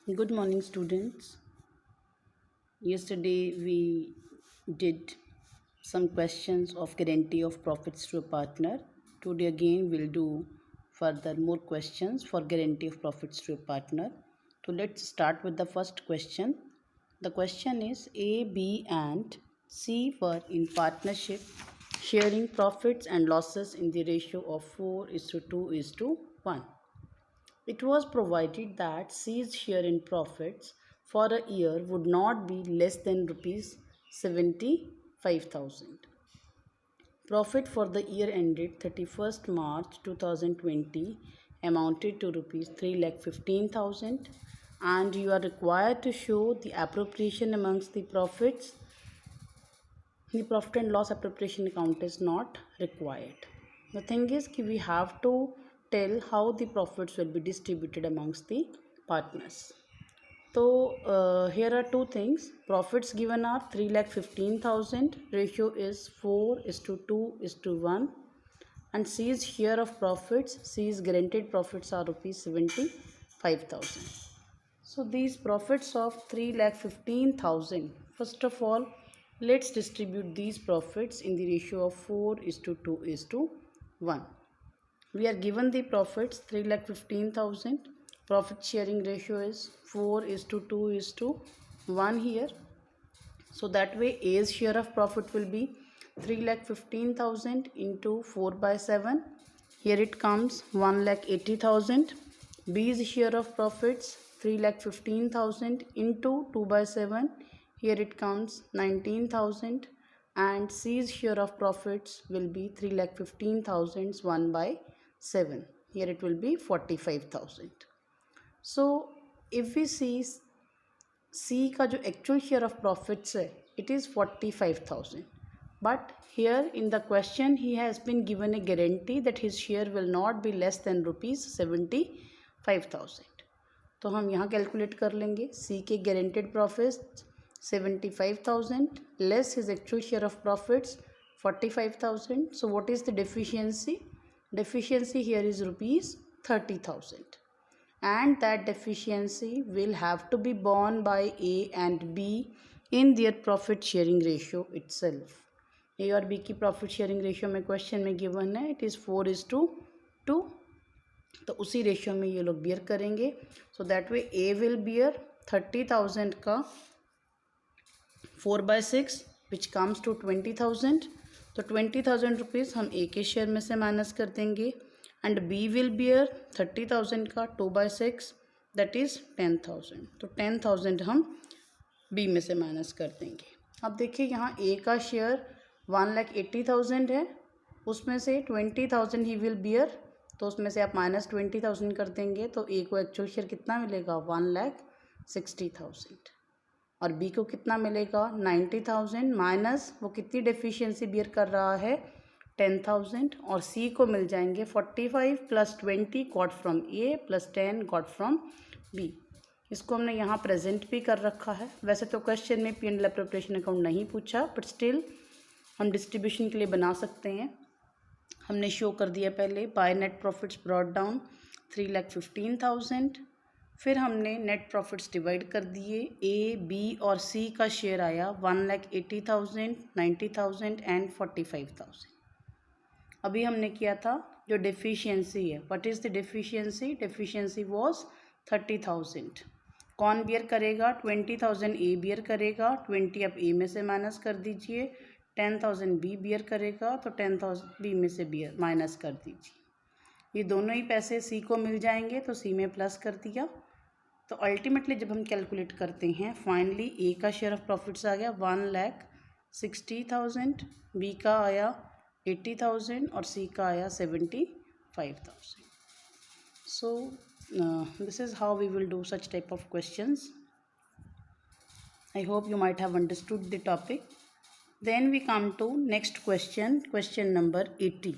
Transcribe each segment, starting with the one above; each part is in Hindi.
Good morning, students. Yesterday we did some questions of guarantee of profits to a partner. Today again we'll do further more questions for guarantee of profits to a partner. So let's start with the first question. The question is A, B and C were in partnership sharing profits and losses in the ratio of 4:2:1. It was provided that C's share in profits for a year would not be less than rupees 75,000. Profit for the year ended 31st March 2020 amounted to rupees 3,15,000, and you are required to show the appropriation amongst the profits. The profit and loss appropriation account is not required. The thing is that we have to tell how the profits will be distributed amongst the partners. So here are two things. Profits given are 3,15,000. Ratio is 4:2:1. And C's share of profits, C's guaranteed profits are rupees 75,000. So these profits of 3,15,000. First of all, let's distribute these profits in the ratio of 4:2:1. We are given the profits 3,15,000. Profit sharing ratio is 4:2:1 here. So that way A's share of profit will be 3,15,000 into 4/7. Here it comes 1,80,000. B's share of profits 3,15,000 into 2/7. Here it comes 19,000. And C's share of profits will be 3,15,000 1/7. Here it will be 45,000. So if we see C का जो actual share of profits है, it is 45,000. But here in the question he has been given a guarantee that his share will not be less than rupees 75,000. तो हम यहाँ कैलकुलेट कर लेंगे. C के guaranteed profits 75,000 less his actual share of profits 45,000. So what is the deficiency? Deficiency here is rupees 30,000. And that deficiency will have to be borne by A and B in their profit sharing ratio itself. A और B की profit sharing ratio में question में given है, it is 4:2. तो उसी ratio में ये लोग bear करेंगे. So that way A will bear 30,000 का 4/6 which comes to 20,000. तो 20,000 रुपीज़ हम A के शेयर में से माइनस कर देंगे. एंड बी विल बियर 30,000 का 2/6 दैट इज़ 10,000. तो 10,000 हम बी में से माइनस कर देंगे. अब देखिए यहाँ ए का शेयर 1,80,000 है, उसमें से 20,000 ही विल बियर, तो उसमें से आप -20,000 कर देंगे तो ए को एक्चुअल शेयर कितना मिलेगा 1,60,000. और बी को कितना मिलेगा 90,000 माइनस वो कितनी डेफिशिएंसी बियर कर रहा है 10,000. और सी को मिल जाएंगे 45 + 20 got from A + 10 got from B. इसको हमने यहाँ प्रेजेंट भी कर रखा है. वैसे तो क्वेश्चन में P and L appropriation account नहीं पूछा, बट स्टिल हम डिस्ट्रीब्यूशन के लिए बना सकते हैं. हमने शो कर दिया पहले. Bye net profits brought down 3,15,000. फिर हमने नेट प्रॉफिट्स डिवाइड कर दिए. ए बी और सी का शेयर आया 1,80,000, 90,000 एंड 45,000. अभी हमने किया था जो डेफिशिएंसी है. What is the deficiency? Deficiency was 30,000. कौन बियर करेगा? 20,000 ए बियर करेगा. 20 आप ए में से माइनस कर दीजिए. 10,000 बी बियर करेगा, तो 10,000 बी में से बियर माइनस कर दीजिए. ये दोनों ही पैसे सी को मिल जाएंगे, तो सी में प्लस कर दिया. तो अल्टीमेटली जब हम कैलकुलेट करते हैं, फाइनली ए का शेयर ऑफ प्रॉफिट्स आ गया 1,60,000, बी का आया 80,000 और सी का आया 75,000. So this is how we will do such type of questions. I hope you might have understood the topic. Then we come to next question, question number 80.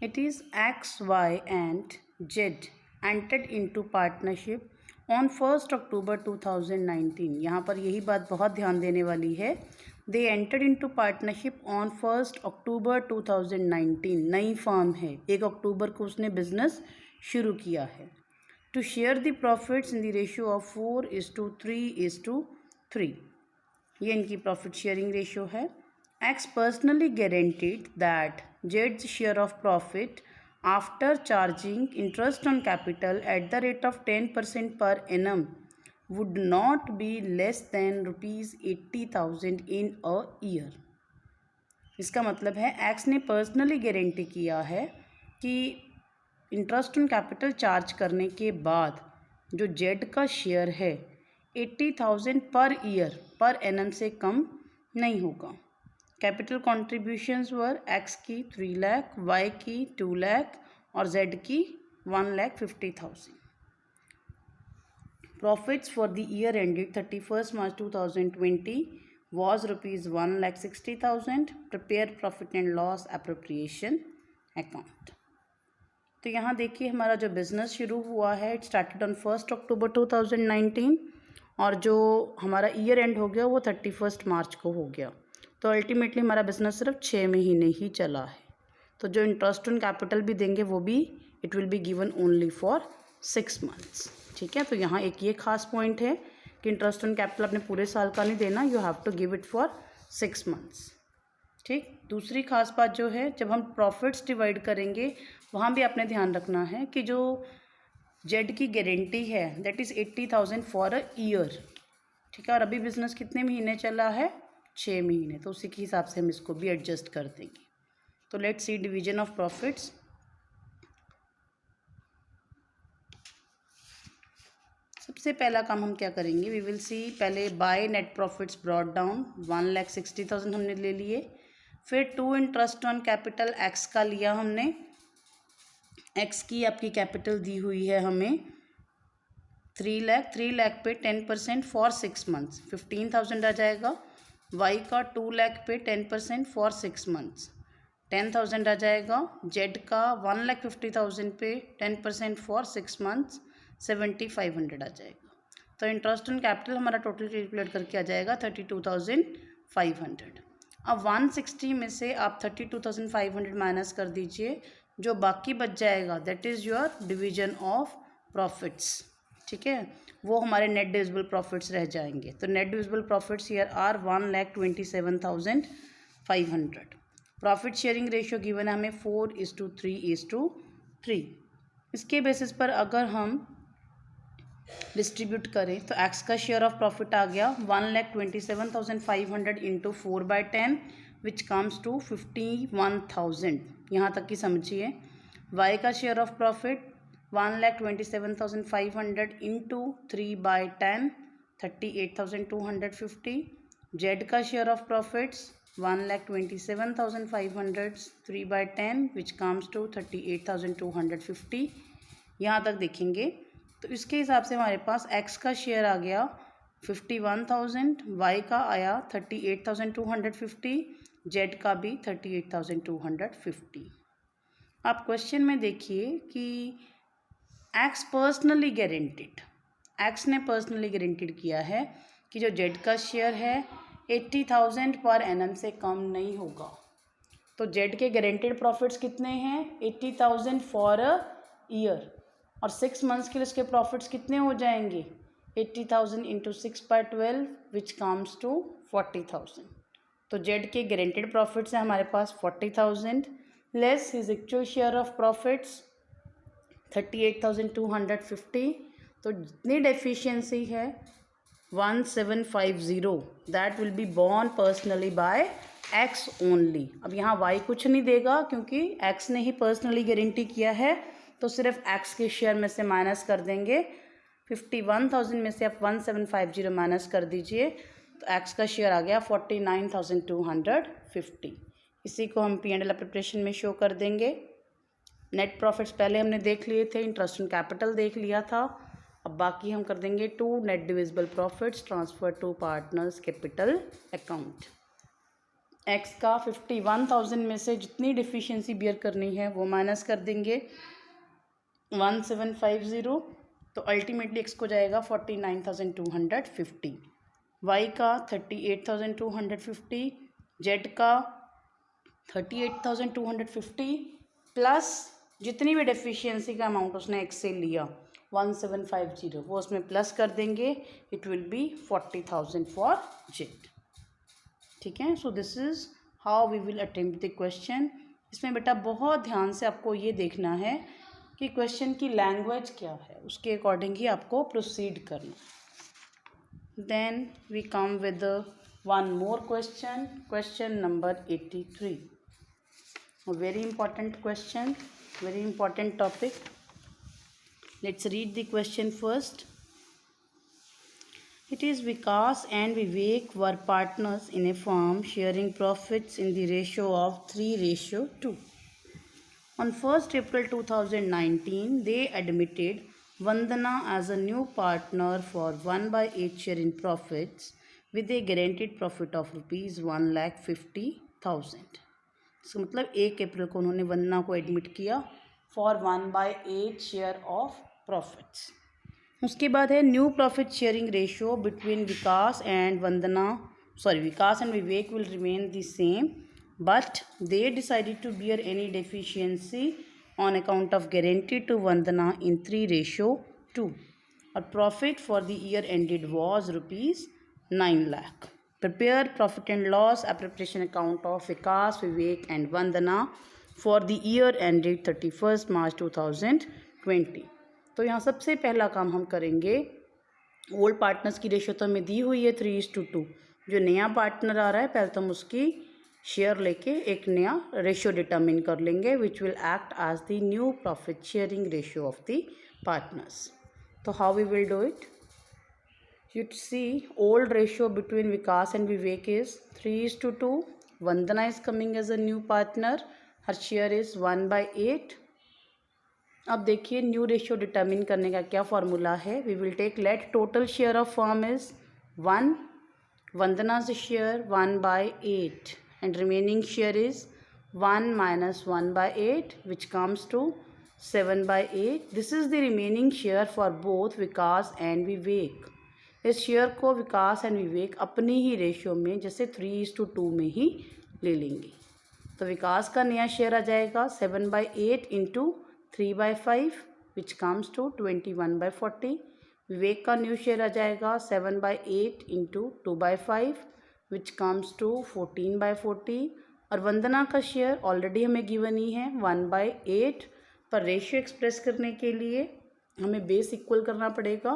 It is X, Y and Z entered into partnership on 1st October 2019. यहाँ पर यही बात बहुत ध्यान देने वाली है. They entered into partnership on 1st October 2019. नई फर्म है, 1 अक्टूबर को उसने बिजनेस शुरू किया है. to share the profits in the ratio of 4:3:3. ये इनकी प्रॉफिट शेयरिंग रेशियो है. X personally guaranteed that Z's share of profit after charging interest on capital at the rate of 10% per annum would not be less than ₹80,000 in a year. इसका मतलब है एक्स ने पर्सनली गारंटी किया है कि इंटरेस्ट ऑन कैपिटल चार्ज करने के बाद जो जेड का शेयर है 80,000 पर ईयर पर एनम से कम नहीं होगा. कैपिटल कॉन्ट्रीब्यूशंस वर एक्स की 3 लाख, वाई की 2 लाख और जेड की 1,50,000. Profits for the year ended 31 March 2020 was ₹1,60,000. Prepare profit and loss appropriation account. तो यहाँ देखिए हमारा जो बिज़नेस शुरू हुआ है इट स्टार्टेड ऑन 1 अक्टूबर 2019 और जो हमारा ईयर एंड हो गया वो 31 मार्च को हो गया. तो अल्टीमेटली हमारा बिज़नेस सिर्फ 6 महीने ही चला है. तो जो इंटरेस्ट ऑन कैपिटल भी देंगे वो भी it will be given only for 6 months. ठीक है. तो यहाँ एक ये खास पॉइंट है कि इंटरेस्ट ऑन कैपिटल अपने पूरे साल का नहीं देना, you have to give it for 6 months. ठीक. दूसरी खास बात जो है जब हम प्रॉफिट्स डिवाइड करेंगे वहाँ भी आपने ध्यान रखना है कि जो जेड की गारंटी है that is 80,000 for a year. ठीक है. और अभी बिजनेस कितने महीने चला है 6 महीने. तो उसी के हिसाब से हम इसको भी एडजस्ट कर देंगे. तो let's see division of profits. सबसे पहला काम हम क्या करेंगे वी विल सी पहले bye net profits brought down 1,60,000 हमने ले लिए. फिर 2 इंटरेस्ट ऑन कैपिटल एक्स का लिया हमने. एक्स की आपकी कैपिटल दी हुई है हमें 3 लाख पे 10% फॉर 6 मंथ्स 15,000 आ जाएगा. वाई का 2 लाख पे 10% फॉर 6 मंथ्स 10,000 आ जाएगा. जेड का 1,50,000 पे 10% फॉर 6 मंथ्स 7,500 आ जाएगा. तो इंटरेस्ट ऑन कैपिटल हमारा टोटल कैलकुलेट करके आ जाएगा 32,500. अब 160 में से आप 32,500 माइनस कर दीजिए. जो बाकी बच जाएगा that is your division of profits. ठीक है. वो हमारे नेट डिविजिबल प्रॉफिट्स रह जाएंगे. तो net divisible profits here are 1,27,500. Profit sharing ratio given है हमें 4:3:3. इसके बेसिस पर अगर हम डिस्ट्रीब्यूट करें तो एक्स का शेयर ऑफ प्रॉफिट आ गया 1,27,500 इंटू 4/10 विच कम्स टू 51,000. यहाँ तक की समझिए. वाई का share of profit 1,27,500 into 3/10 38,250. Z का share of profits 1,27,500 3/10 which comes to 38,250. यहाँ तक देखेंगे तो इसके हिसाब से हमारे पास एक्स का शेयर आ गया 51,000, वाई का आया 38,250, जेड का भी 38,250. आप क्वेश्चन में देखिए कि एक्स पर्सनली गारंटीड, एक्स ने पर्सनली गारंटीड किया है कि जो जेड का शेयर है 80,000 पर एनम से कम नहीं होगा. तो जेड के गारंटेड प्रॉफिट्स कितने हैं 80,000 फॉर अ ईयर और 6 मंथ्स के लिए उसके प्रॉफिट्स कितने हो जाएंगे 80,000 इंटू 6/12 विच कम्स टू 40,000. तो जेड के गारंटेड प्रॉफिट्स हैं हमारे पास 40,000 less his actual share of profits 38,250. तो जितनी डेफिशिएंसी है 1750 that will be borne personally by X only. अब यहाँ वाई कुछ नहीं देगा क्योंकि एक्स ने ही पर्सनली गारंटी किया है. तो सिर्फ एक्स के शेयर में से माइनस कर देंगे. 51,000 में से आप 1750 माइनस कर दीजिए तो एक्स का शेयर आ गया 49,250. इसी को हम P&L प्रिपरेशन में शो कर देंगे. नेट प्रॉफिट्स पहले हमने देख लिए थे, इंटरेस्ट ऑन कैपिटल देख लिया था. अब बाकी हम कर देंगे 2 net divisible profits transfer to partners capital account. X का 51,000 में से जितनी डिफिशिएंसी बियर करनी है वो माइनस कर देंगे 1750. तो अल्टीमेटली एक्स को जाएगा 49,250. वाई का 38,250, जेड का 38,250 प्लस जितनी भी डेफिशिएंसी का अमाउंट उसने एक्स से लिया 1750 वो उसमें प्लस कर देंगे, it will be 40,000 for Z. ठीक है, so this is how we will attempt the question. इसमें बेटा बहुत ध्यान से आपको ये देखना है कि क्वेश्चन की लैंग्वेज क्या है, उसके अकॉर्डिंग ही आपको प्रोसीड करना। Then we come with one more question, question number 83, very important question, very important topic. Let's read the question first. It is Vikas and Vivek were partners in a firm sharing profits in the ratio of 3:2. On 1st April 2019, they admitted Vandana as a new partner for 1/8 share in profits with a guaranteed profit of rupees 1,50,000. इसका मतलब 1 अप्रैल को उन्होंने वंदना को एडमिट किया फॉर 1/8 शेयर ऑफ प्रॉफिट्स। उसके बाद है new profit sharing ratio between Vikas and Vikas and Vivek will remain the same, but they decided to bear any deficiency on account of guarantee to Vandana in 3:2 और profit for the year ended was rupees 9 lakh. Prepare profit and loss appropriation account of Vikas, Vivek and Vandana for the year ended 31st March 2020। तो यहाँ सबसे पहला काम हम करेंगे, ओल्ड पार्टनर्स की रेशियो तो हमें दी हुई है 3:2, जो नया पार्टनर आ रहा है पहले तो हम उसकी शेयर लेके एक नया रेशियो डिटर्मिन कर लेंगे which will act as the new profit sharing ratio of the partners. तो how we will do it? You'd see old ratio between Vikas and Vivek is 3:2. Vandana is coming as a new partner. Her share is 1/8. अब देखिए न्यू रेशियो डिटर्मिन करने का क्या फॉर्मूला है। We will take let total share of firm is 1, Vandana's share 1/8 and remaining share is 1 minus 1/8 which comes to 7/8. This is the remaining share for both Vikas and Vivek. इस शेयर को विकास एंड विवेक अपनी ही रेशियो में जैसे 3:2 में ही ले लेंगे। तो विकास का नया शेयर आ जाएगा 7/8 इंटू 3/5 विच कम्स टू 21/40। विवेक का न्यू शेयर आ जाएगा 7/8 इंटू 2/5 विच कम्स टू 14/40। और वंदना का शेयर ऑलरेडी हमें गिवन ही है 1/8, पर रेशियो एक्सप्रेस करने के लिए हमें बेस इक्वल करना पड़ेगा।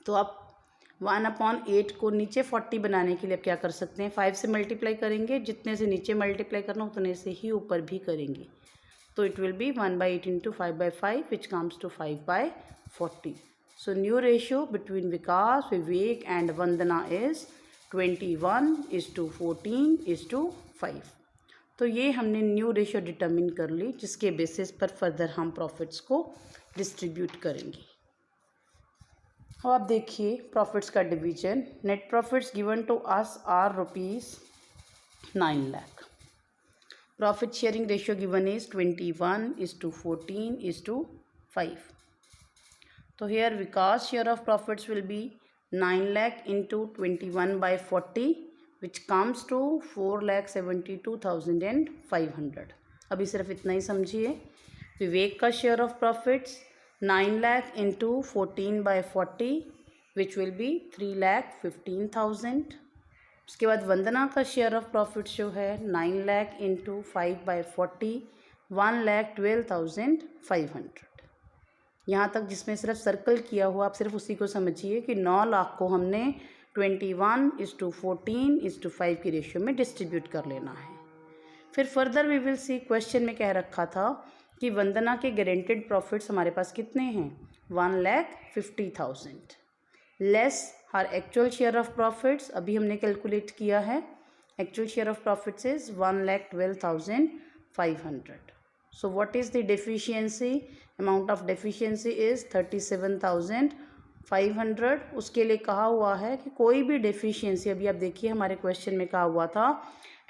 तो आप 1/8 को नीचे 40 बनाने के लिए आप क्या कर सकते हैं, 5 से मल्टीप्लाई करेंगे, जितने से नीचे मल्टीप्लाई करना उतने से ही ऊपर भी करेंगे। तो it will be 1/8 into 5/5 which comes to 5/40। So new ratio between Vikas, Vivek and Vandana is 21:14:5। तो ये हमने न्यू रेशियो डिटर्मिन कर ली, जिसके बेसिस पर फर्दर हम प्रॉफिट्स को डिस्ट्रीब्यूट करेंगे। अब आप देखिए प्रॉफिट्स का division. Net profits given to us are rupees 9 lakh. Profit sharing ratio given is 21:14:5। तो here Vikas share of profits will be 9 lakh into 21/40 which comes to 4,72,500। अभी सिर्फ इतना ही समझिए। विवेक का share of profits 9 lakh into 14/40 which will be 3,15,000। उसके बाद वंदना का शेयर ऑफ प्रॉफिट्स जो है 9 लाख इंटू 5/40 1,12,500। यहाँ तक जिसमें सिर्फ सर्कल किया हुआ आप सिर्फ उसी को समझिए कि 9 लाख को हमने 21:14:5 की रेशियो में डिस्ट्रीब्यूट कर लेना है। फिर further we will see, question में कह रखा था कि वंदना के गारंटेड प्रॉफिट्स हमारे पास कितने हैं 1,50,000 less her actual share of profits. अभी हमने कैलकुलेट किया है, actual share of profits is 1,12,500। So what is the deficiency? Amount of deficiency is 37,500। उसके लिए कहा हुआ है कि कोई भी डेफिशिएंसी, अभी आप देखिए हमारे क्वेश्चन में कहा हुआ था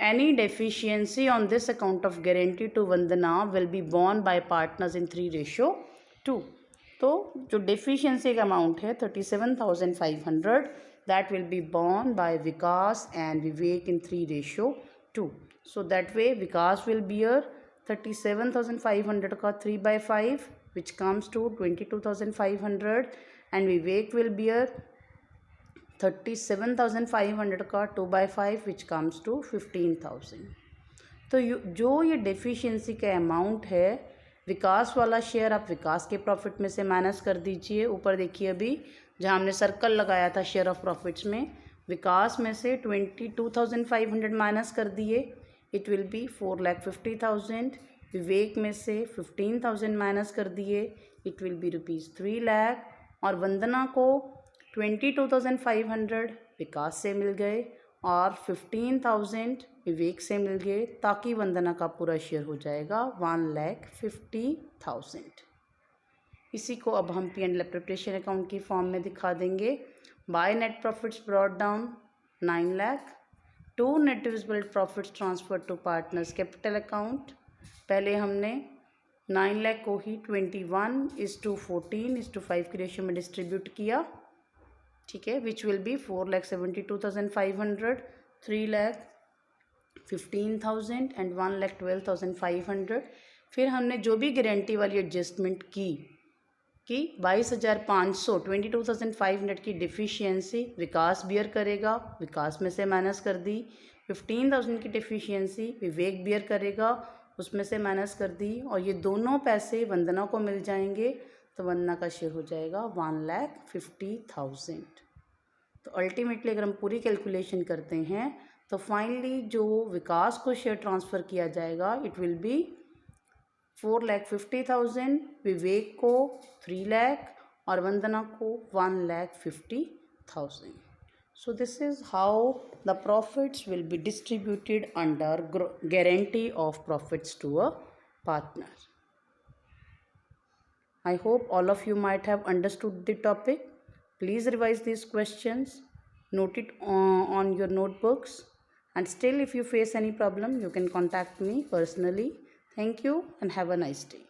any deficiency on this account of guarantee to Vandana will be borne by partners in 3:2। तो जो deficiency का amount है 37,500 that will be borne by Vikas and Vivek in 3:2। So that way Vikas will bear 37,500 का 3/5 which comes to 22,500 and Vivek will bear 37,500 का 2/5 which comes to 15,000। तो जो ये डेफिशिएंसी का अमाउंट है, विकास वाला शेयर आप विकास के प्रॉफिट में से माइनस कर दीजिए। ऊपर देखिए अभी जहाँ हमने सर्कल लगाया था शेयर ऑफ प्रॉफिट्स में, विकास में से 22,500 माइनस कर दिए, इट विल बी 4,50,000। विवेक में से 15,000 माइनस कर दिए, इट विल बी ₹3 लाख। और वंदना को 22,500 विकास से मिल गए और 15,000 विवेक से मिल गए, ताकि वंदना का पूरा शेयर हो जाएगा 1,50,000। इसी को अब हम P&L प्रिपरेशन अकाउंट की फॉर्म में दिखा देंगे। By net profits brought down 9 lakh, to net divisible profits transfer to partners capital account. पहले हमने 9 लाख को ही 21:14:5 की रेशियो में डिस्ट्रीब्यूट किया, ठीक है, विच विल बी 4,72,500, 3,15,000 एंड 1,12,500। फिर हमने जो भी गारंटी वाली एडजस्टमेंट की कि 22,500 22,500 की डिफिशियंसी विकास बियर करेगा, विकास में से माइनस कर दी। 15,000 की डिफिशियंसी विवेक बियर करेगा, उसमें से माइनस कर दी। और ये दोनों पैसे वंदना को मिल जाएंगे, तो वंदना का शेयर हो जाएगा 1,50,000। तो अल्टीमेटली अगर हम पूरी कैलकुलेशन करते हैं तो फाइनली जो विकास को शेयर ट्रांसफ़र किया जाएगा, इट विल बी 4,50,000, विवेक को 3 लाख और वंदना को 1,50,000। So this is how the profits will be distributed under guarantee of profits to a partner. I hope all of you might have understood the topic. Please revise these questions, note it on your notebooks, and still if you face any problem, you can contact me personally. Thank you and have a nice day.